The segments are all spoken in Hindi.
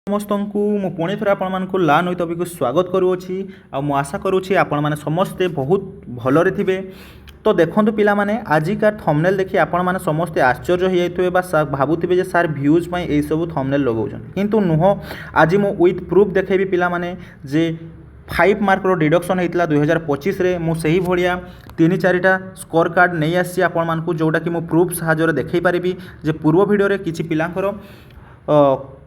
समस्त को मु पुणी थे आपको लार्न विथ अभी को स्वागत करुँची मु आशा करुँची आपण मैंने समस्ते बहुत भलरे थे। तो देखो पिला माने आजिका थंबनेल देखि आपण मैंने समस्ते आश्चर्य हो जाइए भावुवे जे सार व्यूज ये सब थंबनेल लगाउछन किंतु नुह। आज मु विथ प्रूफ देखेबी पिला माने जे 5 मार्क डिडक्शन होता 2025 रे मु सही भलिया 3-4टा स्कोर कार्ड नहीं आसी आपण मानकु जोटा कि मु प्रूफ साहाय्य देखई पारिबी जे पूर्व वीडियो रे किछि पिलांकर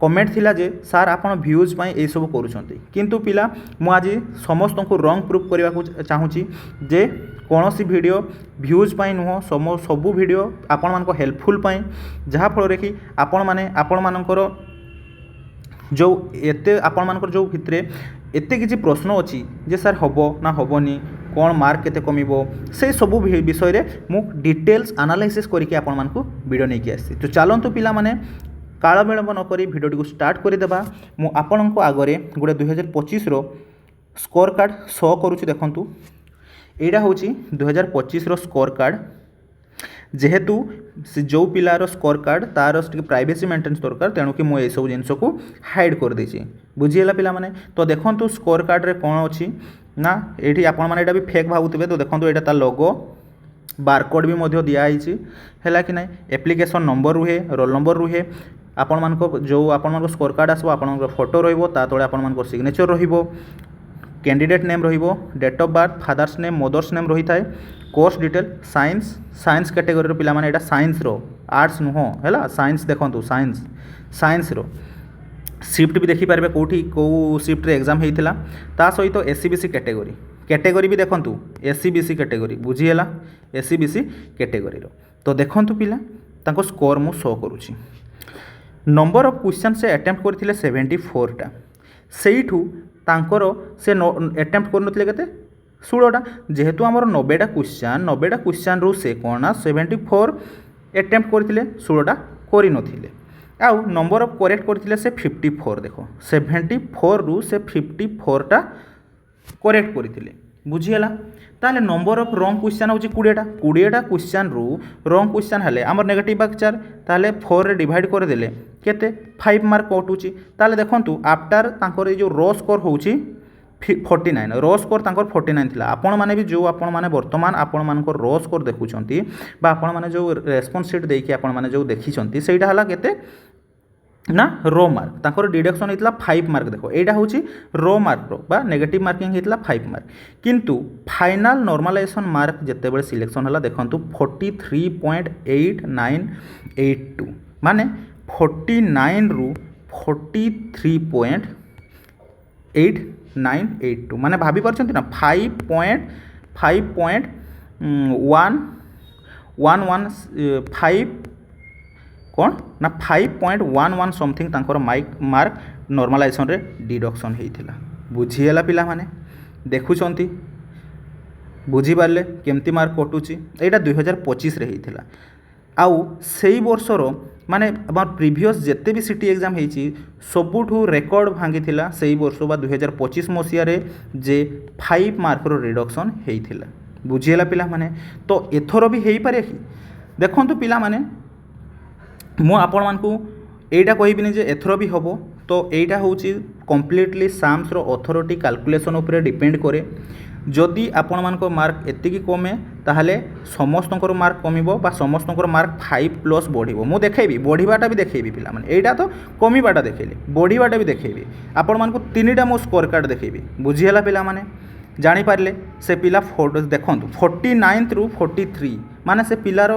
कमेंट थिला जे सार आपण व्यूज पाई ए सब करूछंती किंतु पिला मु आज समस्त को रंग प्रूफ करने को चाहूँगी जे कौन सी वीडियो व्यूज पाई नुह सबू वीडियो आपण मानको हेल्पफुल पाई जहाँ फल कि आपण मानकर जो एते आपण मानकर जो भितरे एते किछि प्रश्न अछि जे सार हबो ना हबोनी कौन मार्क केते कमिबो से सबू विषय रे मु डिटेल्स एनालिसिस करके आपण मानकु वीडियो नहीं के आसी। तो चलंतु पिला माने काल विलंब नक भिडियो को स्टार्ट करदेबा। मु आपणको आगरे गोटे 2025 रो स्कोर कार्ड शो करुँच देखंतु एटा होची 2025 रो स्कोर कार्ड जेहेतु से जो पिलार स्कोर कार्ड तार प्राइवेसी मेंटेन दरकार तेणु कि मुझे सब जिन को हाइड कर देछि बुझीगला पिला माने। तो देखंतु स्कोर कार्ड रे कौन अच्छी ना ये आपण मैंने भी फेक भावुवे तो देखो यहाँ तार लोगो बारकोड भी मध्य दिखाई है कि ना एप्लिकेशन नंबर रुहे रोल नंबर रुहे आपण मानको जो आपण मानको स्कोर कार्ड आसो आपण फोटो रहिबो ता तळे आपण मानको सिग्नेचर रहिबो कैंडिडेट नेम रहिबो date of birth father's name mother's name रही थाए कोर्स डिटेल साइंस कैटेगरी रो पिला माने एटा साइंस रो आर्ट्स नुह हैला साइंस देखंतु साइंस रो शिफ्ट भी देखि पारबे कोठी को शिफ्ट रे एग्जाम हेइथिला ता सहित एससीबीसी कैटेगरी भी देखंतु एससीबीसी कैटेगरी बुझीला एससीबीसी कैटेगरी रो। तो देखंतु पिला ताको स्कोर मु शो करूची नंबर ऑफ क्वेश्चन से अटेम्प्ट करथिले 74टा सेइठू तांकर से अटेम्प्ट करनथिले केते 16टा जेहेतु आमर 90टा क्वेश्चन रु से कोना 74 अटेम्प्ट करथिले 16टा करि नथिले आउ नंबर ऑफ करेक्ट करथिले से 54 देखो 74 रु से 54टा करेक्ट करथिले बुझीगला। ताले नंबर ऑफ रॉन्ग क्वेश्चन होची 20टा क्वेश्चन रु रॉन्ग क्वेश्चन हेले हमर नेगेटिव मार्क 4 4 रे डिवाइड कर देले केते 5 मार्क कटुची ताले देखंतु आफ्टर तांकर जो रो स्कोर होची 49 रो स्कोर तांकर 49 थिला आपण माने भी जो आपण माने वर्तमान आपण मानकर रो स्कोर देखुचंती बा आपण माने जो रेस्पोंस शीट देकी आपण माने जो देखिचंती सेटा हला केते ना रो मार्क तांकर डिडक्शन होता 5 मार्क देखो यहाँ हूँ रो मार्क रो बा नेगेटिव मार्किंग होता 5 मार्क किंतु फाइनाल नॉर्मलाइजेशन मार्क जितेबाला सिलेक्शन है देखो 43.8982 माने 49 रु 43.8982 माने भाभी पार्छंती ना 5.115 कौन ना 5.11 समथिंग तांकर मार्क नॉर्मलाइजेशन रे डिडक्शन होता बुझीगला पिला माने देखुंती बुझी पारे केमती मार्क कटुची यहाँ 2025 रे होता आउ से वर्षर माने प्रीवियस जिते भी सिटी एग्जाम होती सबुठू रेकर्ड भांगी से वर्ष बा 2025 मसीह जे 5 मार्क रिडक्शन होता बुझीगला पिला माने। तो एथर भी हो पारे कि देखंतु पिला माने मु आपण मानकु एटा कहबिनी जे एथरो भी हबो। तो एटा होची कंप्लीटली साम्स रो अथॉरिटी कैलकुलेशन ऊपर डिपेंड करे जदि आपण मानको मार्क एतिकी कमे ताहले समस्तंकर मार्क कमिबो बा समस्तंकर मार्क 5+ बढ़िबो मु देखेबी बढ़िबाटा भी देखेबी पिला माने एटा तो कमिबाटा देखेली बढ़िबाटा भी देखेबी आपण मानको तीनटा मो स्कोर कार्ड देखेबी बुझीला पिला माने जानी पारले से पिला फोटो देखंतु 49 रु 43 माने से पिलार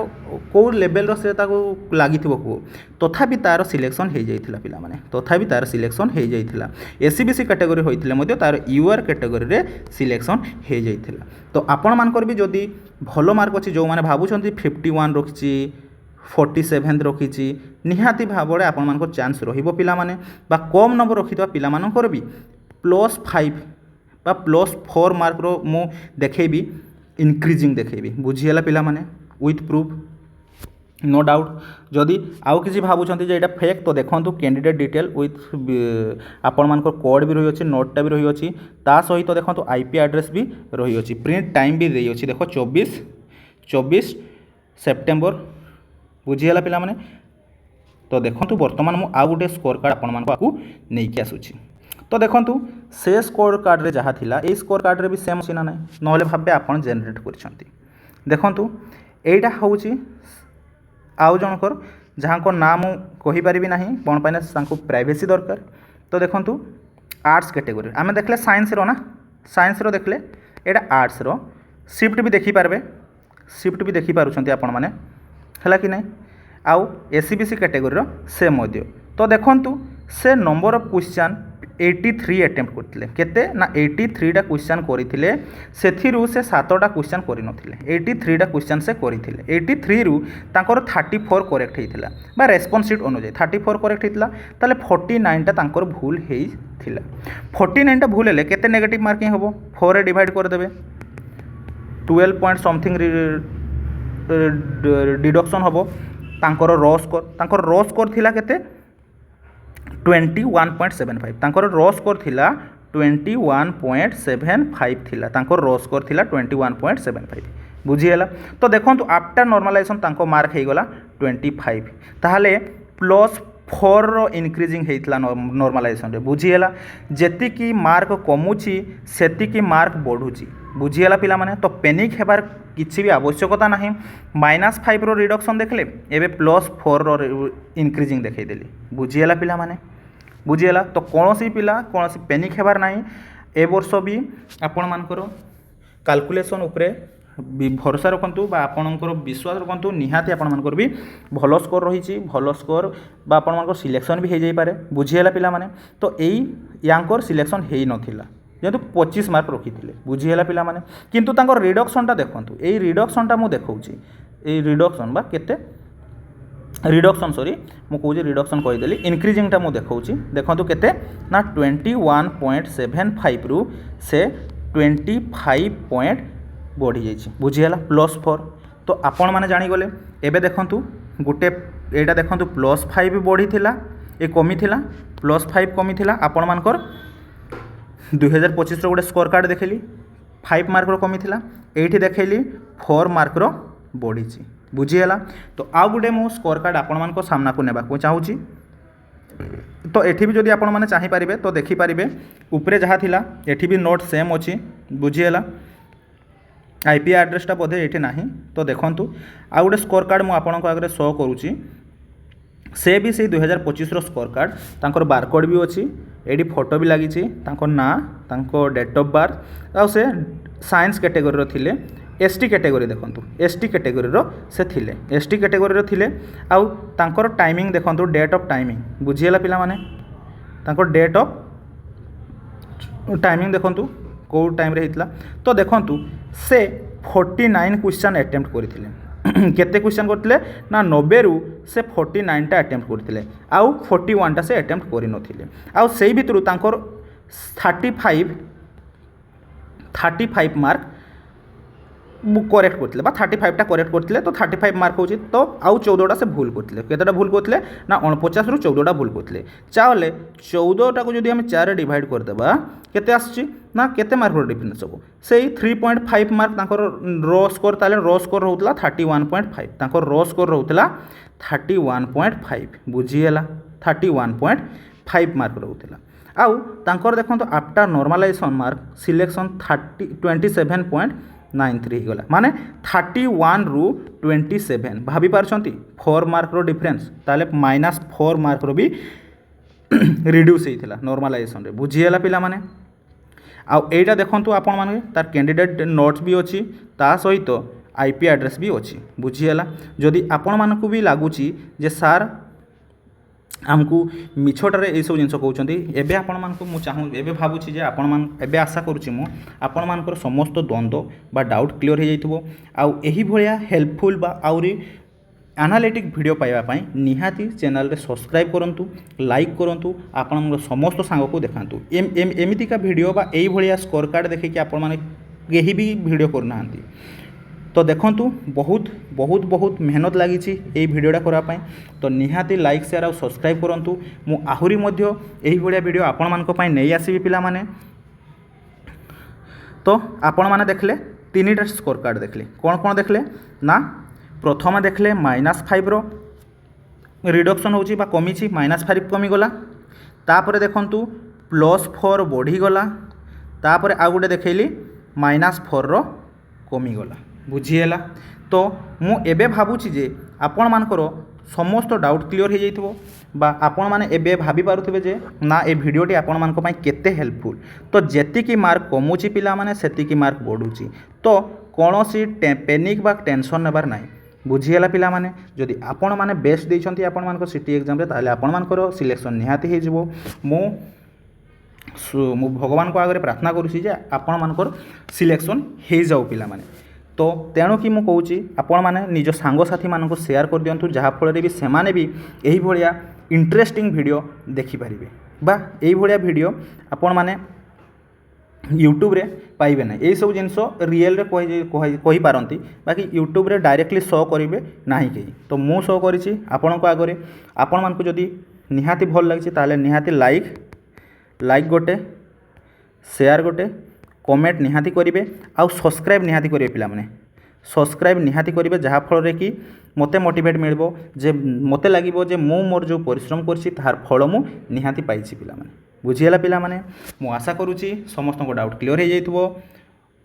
को लेवल रो से ताको लागिथिबो को तथापि तार सिलेक्शन हो जाइथिला पिला माने तथापि तार सिलेक्शन हो जाइथिला एससीबीसी कैटेगरी होइथिले मध्य तार यूआर कैटेगरी रे सिलेक्शन हो जाइथिला। तो आपण मानकर भी जदी भलो मार्क अछि जो माने भाबुछंती 51 रखिछि 47 रखिछि निहाती भाबरे आपण मानकर चांस रहिबो पिला माने बा कम नंबर रखितबा पिला मानकर भी +5 बा +4 मार्क रो मु देखेबी इनक्रीजिंग देखेबी बुझीगला पिला माने विथ प्रूफ नो डाउट। जदि आउ किसी भावुंट जे फेक तो देखो कैंडिडेट डिटेल विथ आपण मानकर कोड भी रही अच्छे नोटा भी रही अच्छी ता सहित देखो आईपी एड्रेस भी रही अच्छी प्रिंट टाइम भी रही अच्छी देखो 24 सेप्टेम्बर बुझीगला पिला माने तो देखो बर्तमान मुझे आउ गोटे स्कोर कार्ड आपको नहीं आसूँ। तो देखो से स्कोर कार्ड रे जहाँ थिला ए स्कोर कार्ड रे भी सेम अच्छी ना ना ना भावे आप जेनेट कर देखु एटा हूँ आउ जनकर जहाँ को नाम कहीपरि ना कौन पाई प्राइवेसी दरकार। तो देखो आर्ट्स कैटेगरी आम देखले साइंस रो ना साइंस रो देखले एटा आर्ट्स रो शिफ्ट भी देखिपारे शिफ्ट भी देखिपुंट आपण मैंने है कि नहीं आउ एसीबीसी कैटेगरी से मध्य। तो देखु से नंबर ऑफ क्वेश्चन 83 अटेम्प्ट करते केते ना 83टा क्वेश्चन करते से 7टा क्वेश्चन करनथिले 83टा क्वेश्चन से करथिले 83 रु तांकर 34 करेक्ट होइथिला बा रेस्पोंस शीट अनुसार 34 करेक्ट होइथिला ताले 49टा तांकर भूल होइथिला 49टा भूल हेले केते नेगेटिव मार्किंग होबो 4 रे डिवाइड कर देबे 12 पॉइंट समथिंग डिडक्शन होबो तांकर रो स्कोर थिला केते 21.75 तांकर रो स्कोर थिला 21.75 थिला तांकर रो स्कोर थिला 21.75 बुझीगला। तो देखो आफ्टर नॉर्मलाइजेशन तांको मार्क हो गला 25 ताहले +4 रो इनक्रीजिंग होइतला नॉर्मलाइजेशन रे बुझीगला जेतिकी मार्क कमुची सेतिकी मार्क बढ़ुची बुझीगला पिला माने। तो पैनिक हेबार किसी भी आवश्यकता नहीं -5 रो रिडक्शन देखले एबे +4 रो इनक्रीजिंग देखैदेली बुझीगला पिला माने बुझीगला। तो कौन पिला कौन पैनिक हेबार नहीं ए वर्ष भी आपण मानकर कैलकुलेशन उपरे भरोसा रखु आपणकर विश्वास रखु निहाती आपणकर भी भल स्कोर रही भल स्कोर बा आपण सिलेक्शन भी हो जापे बुझीगला पिला माने। तो यही यांकर सिलेक्शन हो नाला जेहेतु 25 मार्क रखी थे बुझीगला पिला माने किंतु तांकर रिडक्शनटा देखंतु एई रिडक्शनटा मु देखौची एई रिडक्शन बा केते रिडक्शन सॉरी मु कहूँ रिडक्शन कहीदेली इनक्रीजिंगटा मु देखौची देखंतु केते ना 21.75 रु से 25 पॉइंट बढ़ी जाइए बुझीगला +4। तो आपण मैंने जानीगले एबे देखंतु गोटे एटा देखंतु +5 बढ़ी थिला ए कमी थिला +5 कमी थिला आपण मानकर 2025 रो गोटे स्कोर कार्ड देखली 5 मार्क रो कमी थिला एठी देखली 4 मार्क रो बढ़ी बुझीगला। तो आउ गोटे मो स्कोर कार्ड आपण मानक सामना को नेबा को चाहूची। तो एठी भी जदि आपण माने चाहि पारिबे तो देखि पारिबे ऊपरे जहाँ थिला एठी भी नोट सेम अछि बुझीगला आईपी एड्रेसटा बोधे ये ना। तो देखंतु आ गोटे स्कोर कार्ड मु आपनको आगे शो करुच्ची से भी से 2025 रो स्कोर कार्ड तांकर बारकोड भी अच्छी एडी फोटो भी लगी ना तांको डेट ऑफ बर्थ आ से साइंस कैटेगरी रो थिले एसटी कैटेगरी देखंतु एसटी कैटेगरी रो से थिले एसटी कैटेगरी रो थिले आउ तांकर टाइमिंग देखंतु डेट ऑफ टाइमिंग बुझीगला पिला माने तांकर डेट ऑफ टाइमिंग देखंतु कौ टाइम रे हितला। तो देखंतु से 49 क्वेश्चन अटेम्प्ट करथिले केते क्वेश्चन करथिले ना 90 रु से 49टा अटेम्प्ट करथिले आउ 41टा से अटेम्प्ट करि नथिले आउ सेही भितरु तांकर 35 मार्क करेक्ट करते 35टा करेक्ट करते। तो 35 मार्क हो तो आउ 14टा से भूल करते केतेटा भूल करते ना 49 रु 14टा भूल करते चाहले 14टा को जदि हम 4 रे डिवाइड करदेबा केते आसछि ना केते मार्क रो डिफरेंस हो से 3.5 मार्क तांकर रो स्कोर ताले रो स्कोर रहउतला 31.5 तांकर रो स्कोर रहउतला 31.5 बुझीगला 31.5 मार्क रहउतला आउ तांकर देखंतो आफ्टर नॉर्मलाइजेशन मार्क सिलेक्शन 27.93 गला माने 31 रु 27 भाभी पारछंती 4 मार्क रो डिफरेंस ताले -4 मार्क रो भी रिड्यूस होइथिला नॉर्मलाइजेशन रे बुझीगला पिला माने। आ एटा देखंतु आपण माने तार कैंडिडेट नोट्स भी अछि ता सहित आईपी एड्रेस भी अछि बुझीगला। जदि आपण मानकु भी लागुची जे सार आमको मिछटारे ये सब जिन कहते एवं आपण मानक चाहूँ एवं भावुँ जे आपण मान एवं आशा करुच्ची मु आपण मानकर समस्त द्वंद्व बा डाउट क्लियर हो जाइथिबो आउ एही भलिया हेल्पफुल बा आउरी एनालिटिक वीडियो पाइबा निहाती चैनल रे सब्सक्राइब करंतु लाइक करंतु आपण समस्त सांग को देखांतु एमितिका वीडियो बा एही भलिया स्कोर कार्ड देखिए आपण माने केही भी वीडियो करना। तो देखंतु बहुत बहुत बहुत मेहनत लगी यही वीडियोटा करने तो निहाती लाइक शेयर और सब्सक्राइब करंतु मु आहुरी मध्य एही भलिया वीडियो आपण मानक पई नै आसीबी पिला माने। तो आपण माने देखले 3टा स्कोर कार्ड देखले कौन कौन देखले ना प्रथम देखले -5 रो रिडक्शन होची बा कमिछि -5 कमिगला तापर देखंतु +4 बढ़ीगला तापर आ गोटे देखैली -4 रो कमिगला बुझीगला। तो मु एबे भाबुछि जे आपण मानकर समस्त डाउट क्लियर हो जाइथिबो बा आपण माने एबे भाबी पारुथिबे जे ना ए भिडियोटी आपण मानक पई केते हेल्पफुल। तो जेतिकी मार्क कमुची पिला माने सेतिकी मार्क बढ़ुची तो कोनोसी पैनिक बा टेंशन नेबार नाही बुझीगला पिला माने। जदि आपण माने बेस्ट देइछंती आपण मानक सिटी एग्जाम रे ताले आपण मानकर सिलेक्शन निहाती हे जिवो। मु भगवान को आगे प्रार्थना करुछि जे आपण मानकर सिलेक्शन हे जाऊ पिला माने। तो तेणु कि मु कहूँ आपण मैंने निज सांगसाथी मान शेयर कर दिंतु जहाँफल भी से भी यही भाया इंटरेस्टिंग वीडियो देखिपारे बा यही भाया वीडियो आपण मैंने यूट्यूब रे पाइबे ना यही सब जिनस रियल कही पारती बाकी यूट्यूब रे डायरेक्टली शो करेंगे ना कहीं। तो मु शो करी आपण को आगे आपण मानक जदि निहाती भल लगी ताले निहाती लाइक गोटे शेयर गोटे कमेंट निहाती करेंगे आउ सब्सक्राइब निहाती करेंगे पिला माने सब्सक्राइब निहाती करेंगे जहाँफल कि मते मोटिवेट मिलबो जे मते लागिबो जे मु मोर जो परिश्रम करछि तार फल मु निहाती पाइछि पिला माने बुझीगला पिला माने। मु आशा करूछि समस्त को डाउट क्लियर हो जाइथिबो।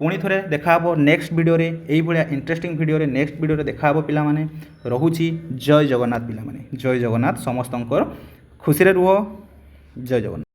पुणी थोड़े देखा नेक्स्ट वीडियो रे एई भलिया इंटरेस्टिंग वीडियो रे नेक्स्ट वीडियो रे देखा पिला माने। रहुछि जय जगन्नाथ पिला माने जय जगन्नाथ समस्तंकर खुशी रे रुहो जय जगन्नाथ।